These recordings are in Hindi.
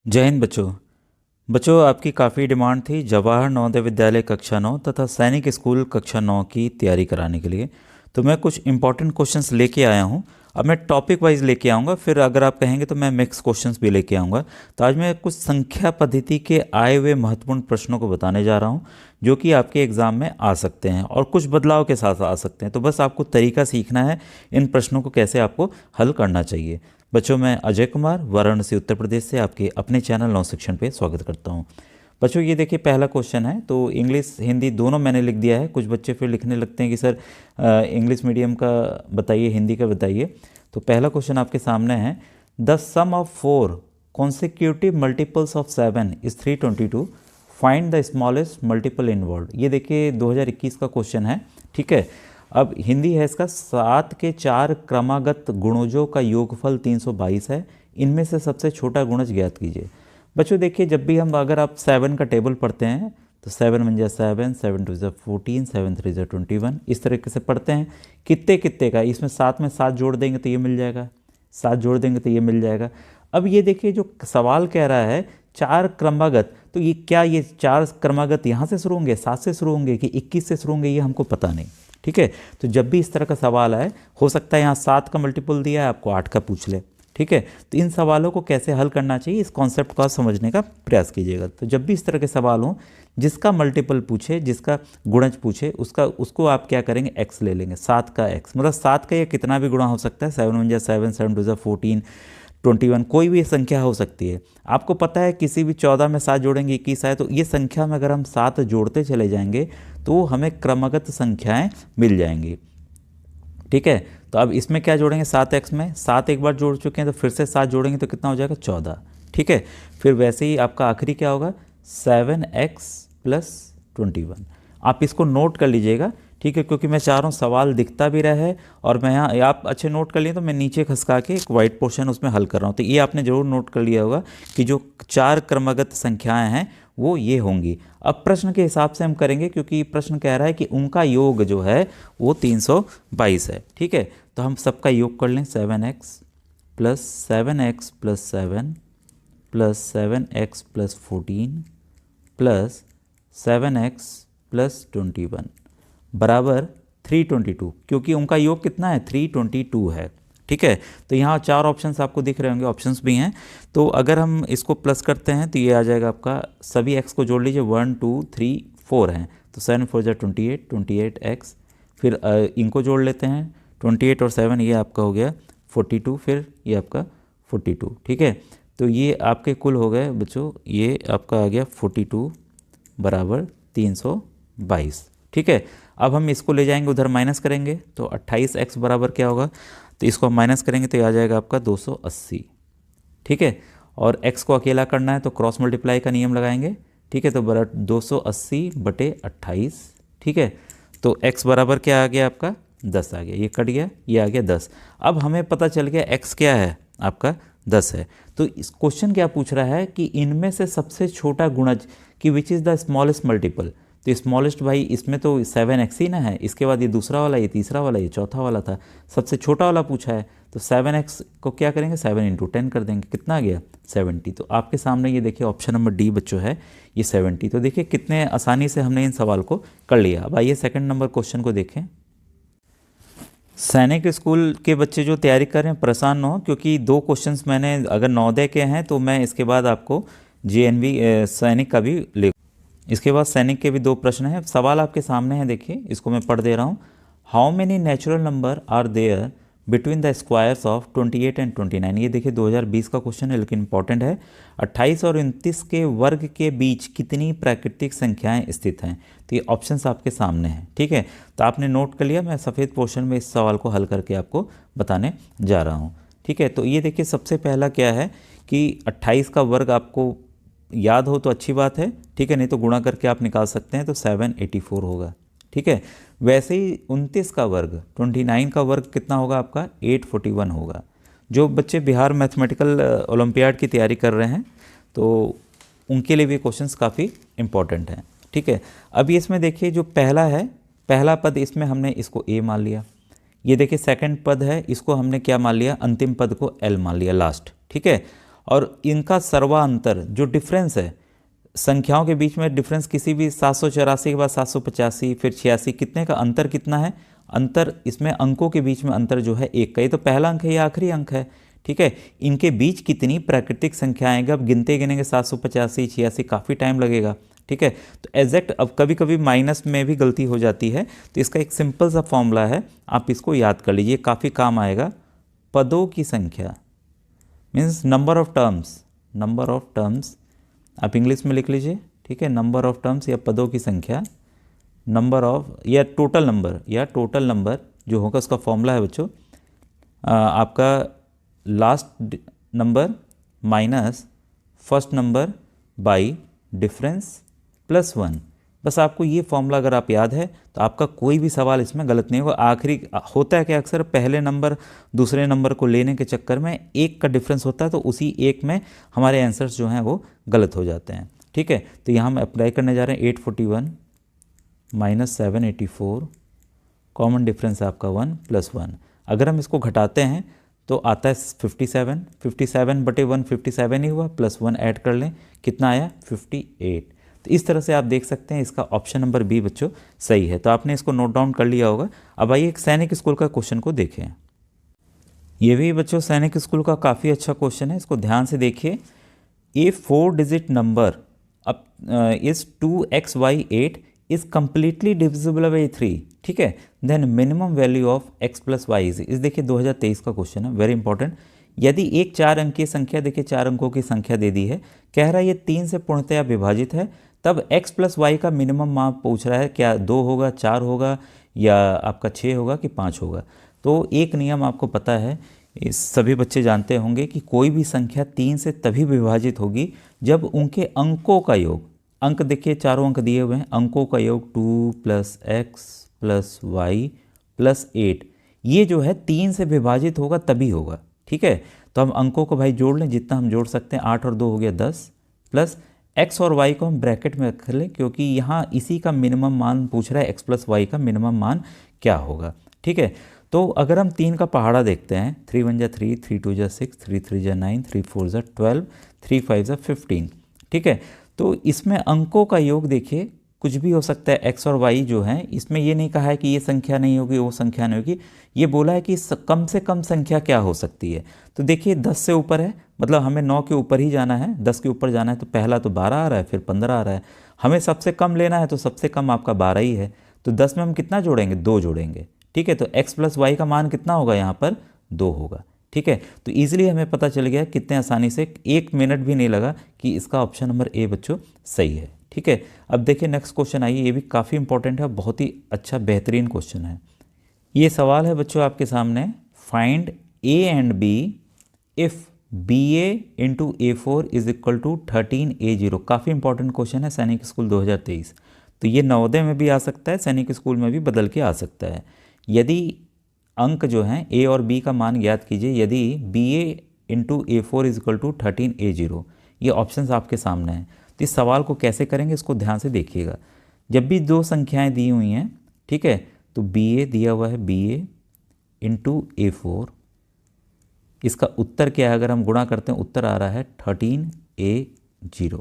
जय हिंद बच्चों। बच्चों, आपकी काफ़ी डिमांड थी जवाहर नवोदय विद्यालय कक्षा 9 तथा सैनिक स्कूल कक्षा 9 की तैयारी कराने के लिए। तो मैं कुछ इंपॉर्टेंट क्वेश्चंस लेके आया हूँ। अब मैं टॉपिक वाइज लेके आऊँगा, फिर अगर आप कहेंगे तो मैं मिक्स क्वेश्चंस भी लेके आऊँगा। तो आज मैं कुछ संख्या पद्धति के आए हुए महत्वपूर्ण प्रश्नों को बताने जा रहा हूँ, जो कि आपके एग्ज़ाम में आ सकते हैं और कुछ बदलाव के साथ आ सकते हैं। तो बस आपको तरीका सीखना है इन प्रश्नों को कैसे आपको हल करना चाहिए। बच्चों, मैं अजय कुमार वाराणसी उत्तर प्रदेश से आपके अपने चैनल नव शिक्षण पे स्वागत करता हूँ। बच्चों, ये देखिए पहला क्वेश्चन है। तो इंग्लिश हिंदी दोनों मैंने लिख दिया है। कुछ बच्चे फिर लिखने लगते हैं कि सर इंग्लिश मीडियम का बताइए, हिंदी का बताइए। तो पहला क्वेश्चन आपके सामने है। The sum of 4 consecutive multiples of 7 is 322। Find the smallest multiple involve. ये देखिए 2021 का क्वेश्चन है। ठीक है। अब हिंदी है इसका। 7 के 4 क्रमागत गुणजों का योगफल 322 है। इनमें से सबसे छोटा गुणज ज्ञात कीजिए। बच्चों देखिए, जब भी हम अगर आप 7 का टेबल पढ़ते हैं तो 7 वन जा 7, 7 टू जा 14, 7 थ्री जा 21, इस तरीके से पढ़ते हैं। कितने कितने का, इसमें 7 में 7 जोड़ देंगे तो ये मिल जाएगा, 7 जोड़ देंगे तो ये मिल जाएगा। अब ये देखिए जो सवाल कह रहा है 4 क्रमागत, तो ये क्या, ये 4 क्रमागत यहाँ से शुरू होंगे, 7 से शुरू होंगे कि 21 से शुरू होंगे, ये हमको पता नहीं। ठीक है। तो जब भी इस तरह का सवाल आए, हो सकता है यहाँ 7 का मल्टीपल दिया है, आपको 8 का पूछ ले। ठीक है। तो इन सवालों को कैसे हल करना चाहिए, इस कॉन्सेप्ट को आप समझने का प्रयास कीजिएगा। तो जब भी इस तरह के सवाल हों, जिसका मल्टीपल पूछे, जिसका गुणज पूछे, उसको आप क्या करेंगे, एक्स ले लेंगे। 7 का एक्स मतलब 7 का ये कितना भी गुणा हो सकता है। 7 वन जा 7, 7 टू जा 14, 21, कोई भी संख्या हो सकती है। आपको पता है किसी भी 14 में 7 जोड़ेंगे 21 आए, तो ये संख्या में अगर हम 7 जोड़ते चले जाएंगे तो हमें क्रमगत संख्याएं मिल जाएंगी। ठीक है। तो अब इसमें क्या जोड़ेंगे, 7x में 7 एक बार जोड़ चुके हैं, तो फिर से 7 जोड़ेंगे तो कितना हो जाएगा, 14। ठीक है। फिर वैसे ही आपका आखिरी क्या होगा, 7x प्लस 21। आप इसको नोट कर लीजिएगा। ठीक है, क्योंकि मैं चाह रहा हूँ सवाल दिखता भी रहे और मैं यहाँ, आप अच्छे नोट कर लिए तो मैं नीचे खसका के एक वाइट पोर्शन उसमें हल कर रहा हूँ। तो ये आपने ज़रूर नोट कर लिया होगा कि जो 4 क्रमगत संख्याएं हैं वो ये होंगी। अब प्रश्न के हिसाब से हम करेंगे, क्योंकि प्रश्न कह रहा है कि उनका योग जो है वो 322 है। ठीक है। तो हम सबका योग कर लें। 7x plus 7x plus 7 plus 7x plus 14 plus 7x plus 21 बराबर 322, क्योंकि उनका योग कितना है, 322 है। ठीक है। तो यहाँ 4 ऑप्शंस आपको दिख रहे होंगे, ऑप्शंस भी हैं। तो अगर हम इसको प्लस करते हैं तो ये आ जाएगा आपका, सभी x को जोड़ लीजिए, 1 2 3 4 हैं, तो 7 4 जा 28, 28x। फिर इनको जोड़ लेते हैं, 28 और 7, ये आपका हो गया 42, फिर ये आपका 42। ठीक है। तो ये आपके कुल हो गए बच्चों, ये आपका आ गया 42 बराबर 322। ठीक है। अब हम इसको ले जाएंगे उधर, माइनस करेंगे तो 28x बराबर क्या होगा, तो इसको हम माइनस करेंगे तो ये आ जाएगा आपका 280। ठीक है। और x को अकेला करना है तो क्रॉस मल्टीप्लाई का नियम लगाएंगे। ठीक है। तो बराबर 280 बटे 28। ठीक है। तो x बराबर क्या आ गया आपका, 10 आ गया, ये कट गया, ये आ गया 10। अब हमें पता चल गया x क्या है आपका, 10 है। तो इस क्वेश्चन क्या पूछ रहा है कि इनमें से सबसे छोटा गुणज कि which is the smallest multiple. तो स्मॉलेस्ट भाई इसमें तो 7x ही ना है, इसके बाद ये दूसरा वाला, ये तीसरा वाला, ये चौथा वाला था, सबसे छोटा वाला पूछा है। तो 7x को क्या करेंगे, 7 इंटू 10 कर देंगे, कितना आ गया, 70। तो आपके सामने ये देखिए ऑप्शन नंबर डी बच्चों है, ये 70। तो देखिए कितने आसानी से हमने इन सवाल को कर लिया। अब आइए सेकंड नंबर क्वेश्चन को देखें। सैनिक स्कूल के बच्चे जो तैयारी कर रहे हैं परेशान न हो, क्योंकि 2 क्वेश्चंस मैंने, अगर नवोदय के हैं तो मैं इसके बाद आपको JNV सैनिक का भी ले, इसके बाद सैनिक के भी 2 प्रश्न हैं। सवाल आपके सामने है, देखिए इसको मैं पढ़ दे रहा हूँ। How many natural number are there between the squares of 28 and 29। ये देखिए 2020 का क्वेश्चन है, लेकिन इंपॉर्टेंट है। 28 और 29 के वर्ग के बीच कितनी प्राकृतिक संख्याएं स्थित हैं। तो ये ऑप्शंस आपके सामने हैं। ठीक है। तो आपने नोट कर लिया, मैं सफ़ेद पोर्शन में इस सवाल को हल करके आपको बताने जा रहा हूँ। ठीक है। तो ये देखिए सबसे पहला क्या है कि 28 का वर्ग आपको याद हो तो अच्छी बात है। ठीक है, नहीं तो गुणा करके आप निकाल सकते हैं, तो 784 होगा। ठीक है। वैसे ही 29 का वर्ग, 29 का वर्ग कितना होगा आपका, 841 होगा। जो बच्चे बिहार मैथमेटिकल ओलंपियाड की तैयारी कर रहे हैं तो उनके लिए भी क्वेश्चंस काफ़ी इंपॉर्टेंट हैं। ठीक है। अभी इसमें देखिए जो पहला है, पहला पद, इसमें हमने इसको a मान लिया। ये देखिए सेकंड पद है, इसको हमने क्या मान लिया, अंतिम पद को l मान लिया, लास्ट। ठीक है। और इनका सर्वांतर जो डिफरेंस है संख्याओं के बीच में, डिफरेंस किसी भी 784 के बाद 785 फिर 86 कितने का अंतर कितना है, अंतर इसमें अंकों के बीच में अंतर जो है एक का, ये तो पहला अंक है, ये आखिरी अंक है। ठीक है, इनके बीच कितनी प्राकृतिक संख्या आएंगे, अब गिनते गिनेंगे 785 86 काफ़ी टाइम लगेगा। ठीक है, तो एग्जैक्ट, अब कभी कभी माइनस में भी गलती हो जाती है, तो इसका एक सिंपल सा फॉर्मूला है, आप इसको याद कर लीजिए, काफ़ी काम आएगा। पदों की संख्या मीन्स नंबर ऑफ टर्म्स, आप इंग्लिश में लिख लीजिए। ठीक है, नंबर ऑफ टर्म्स या पदों की संख्या, नंबर ऑफ या टोटल नंबर जो होगा उसका फॉर्मूला है बच्चों, आपका last number minus first number by difference plus 1। बस आपको ये फॉर्मूला अगर आप याद है तो आपका कोई भी सवाल इसमें गलत नहीं होगा। आखिरी होता है कि अक्सर पहले नंबर दूसरे नंबर को लेने के चक्कर में एक का डिफरेंस होता है, तो उसी एक में हमारे आंसर्स जो हैं वो गलत हो जाते हैं। ठीक है, तो यहाँ हम अप्लाई करने जा रहे हैं 841 माइनस 784, कॉमन डिफरेंस आपका 1 प्लस 1। अगर हम इसको घटाते हैं तो आता है 57 बटे 1 57 ही हुआ, प्लस 1 ऐड कर लें, कितना आया 58। तो इस तरह से आप देख सकते हैं इसका ऑप्शन नंबर बी बच्चों सही है। तो आपने इसको नोट डाउन कर लिया होगा। अब आइए एक सैनिक स्कूल का क्वेश्चन को देखें। ये भी बच्चों सैनिक स्कूल का काफ़ी अच्छा क्वेश्चन है, इसको ध्यान से देखिए। ए 4 डिजिट नंबर अब is 2xy8 is completely divisible by 3। ठीक है, then minimum value of x plus Y is देखिए 2023 का क्वेश्चन है, वेरी इंपॉर्टेंट। यदि एक 4 अंक की संख्या, देखिए 4 अंकों की संख्या दे दी है, कह रहा है ये 3 से पूर्णतया विभाजित है, तब x प्लस वाई का मिनिमम मान पूछ रहा है, क्या 2 होगा, 4 होगा, या आपका 6 होगा कि 5 होगा। तो एक नियम आपको पता है, सभी बच्चे जानते होंगे कि कोई भी संख्या 3 से तभी विभाजित होगी जब उनके अंकों का योग, अंक देखिए चारों अंक दिए हुए हैं, अंकों का योग 2 plus X plus Y plus 8, ये जो है 3 से विभाजित होगा तभी होगा। ठीक है, तो हम अंकों को भाई जोड़ लें, जितना हम जोड़ सकते हैं, 8 और 2 हो गया 10, प्लस x और y को हम ब्रैकेट में रख लें, क्योंकि यहाँ इसी का मिनिमम मान पूछ रहा है, x प्लस वाई का मिनिमम मान क्या होगा। ठीक है, तो अगर हम 3 का पहाड़ा देखते हैं, 3 1 जा 3, 3 2 जा 6, 3 3 जा 9, 3 4 जा 12, 3 5 जा 15। ठीक है, तो इसमें अंकों का योग देखिए कुछ भी हो सकता है, x और y जो हैं, इसमें ये नहीं कहा है कि ये संख्या नहीं होगी, वो संख्या नहीं होगी, ये बोला है कि कम से कम संख्या क्या हो सकती है। तो देखिए 10 से ऊपर है, मतलब हमें 9 के ऊपर ही जाना है, 10 के ऊपर जाना है, तो पहला तो 12 आ रहा है, फिर 15 आ रहा है, हमें सबसे कम लेना है, तो सबसे कम आपका 12 ही है। तो 10 में हम कितना जोड़ेंगे, 2 जोड़ेंगे। ठीक है, तो x प्लस वाई का मान कितना होगा, यहाँ पर 2 होगा। ठीक है, तो ईजिली हमें पता चल गया कितने आसानी से, 1 मिनट भी नहीं लगा कि इसका ऑप्शन नंबर ए बच्चों सही है। ठीक है, अब देखिए नेक्स्ट क्वेश्चन आइए, ये भी काफ़ी इंपॉर्टेंट है, बहुत ही अच्छा बेहतरीन क्वेश्चन है। ये सवाल है बच्चों आपके सामने, find A and B if BA into A4 is equal to 13A0। काफ़ी इंपॉर्टेंट क्वेश्चन है, सैनिक स्कूल 2023। तो ये नवोदय में भी आ सकता है, सैनिक स्कूल में भी बदल के आ सकता है। यदि अंक जो हैं A और B का मान ज्ञात कीजिए, यदि BA into A4 is equal to 13A0, ये ऑप्शंस आपके सामने हैं। तो इस सवाल को कैसे करेंगे इसको ध्यान से देखिएगा। जब भी दो संख्याएं दी हुई हैं, ठीक है, तो BA दिया हुआ है, BA इंटू A4, इसका उत्तर क्या है, अगर हम गुणा करते हैं उत्तर आ रहा है 13A0।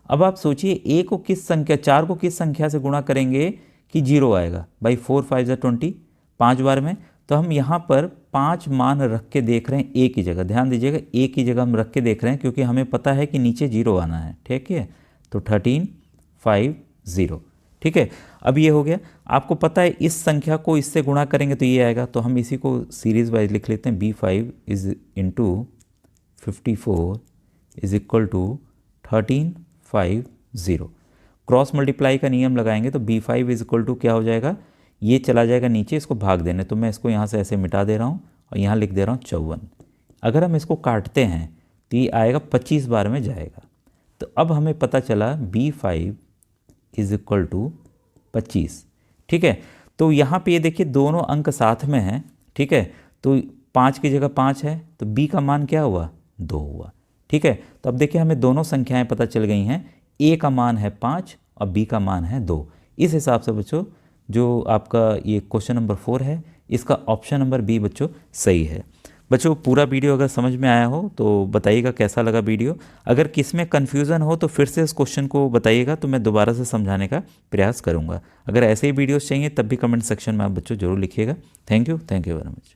अब आप सोचिए A को किस संख्या, 4 को किस संख्या से गुणा करेंगे कि 0 आएगा, भाई 4 5 जा 20, 5 बार में। तो हम यहाँ पर 5 मान रख के देख रहे हैं A की जगह, ध्यान दीजिएगा A की जगह हम रख के देख रहे हैं, क्योंकि हमें पता है कि नीचे 0 आना है। ठीक है, तो 13 5 0। ठीक है, अब ये हो गया। आपको पता है इस संख्या को इससे गुणा करेंगे तो ये आएगा, तो हम इसी को सीरीज वाइज लिख लेते हैं, B5 is into 54 is equal to 13 5 0। Cross multiply का नियम लगाएंगे तो B5 इज इक्वल टू क्या हो जाएगा, ये चला जाएगा नीचे, इसको भाग देने, तो मैं इसको यहाँ से ऐसे मिटा दे रहा हूँ और यहाँ लिख दे रहा हूँ 54। अगर हम इसको काटते हैं तो ये आएगा 25 बार में जाएगा। तो अब हमें पता चला B5 इज इक्वल टू 25। ठीक है, तो यहाँ पे ये देखिए दोनों अंक साथ में हैं। ठीक है, तो 5 की जगह 5 है, तो B का मान क्या हुआ, 2 हुआ। ठीक है, तो अब देखिए हमें दोनों संख्याएं पता चल गई हैं, A का मान है 5 और B का मान है 2। इस हिसाब से बच्चों जो आपका ये क्वेश्चन नंबर 4 है, इसका ऑप्शन नंबर बी बच्चों सही है। बच्चों पूरा वीडियो अगर समझ में आया हो तो बताइएगा कैसा लगा वीडियो। अगर किस में कन्फ्यूज़न हो तो फिर से इस क्वेश्चन को बताइएगा, तो मैं दोबारा से समझाने का प्रयास करूँगा। अगर ऐसे ही वीडियोस चाहिए तब भी कमेंट सेक्शन में आप बच्चों जरूर लिखिएगा। Thank you very much.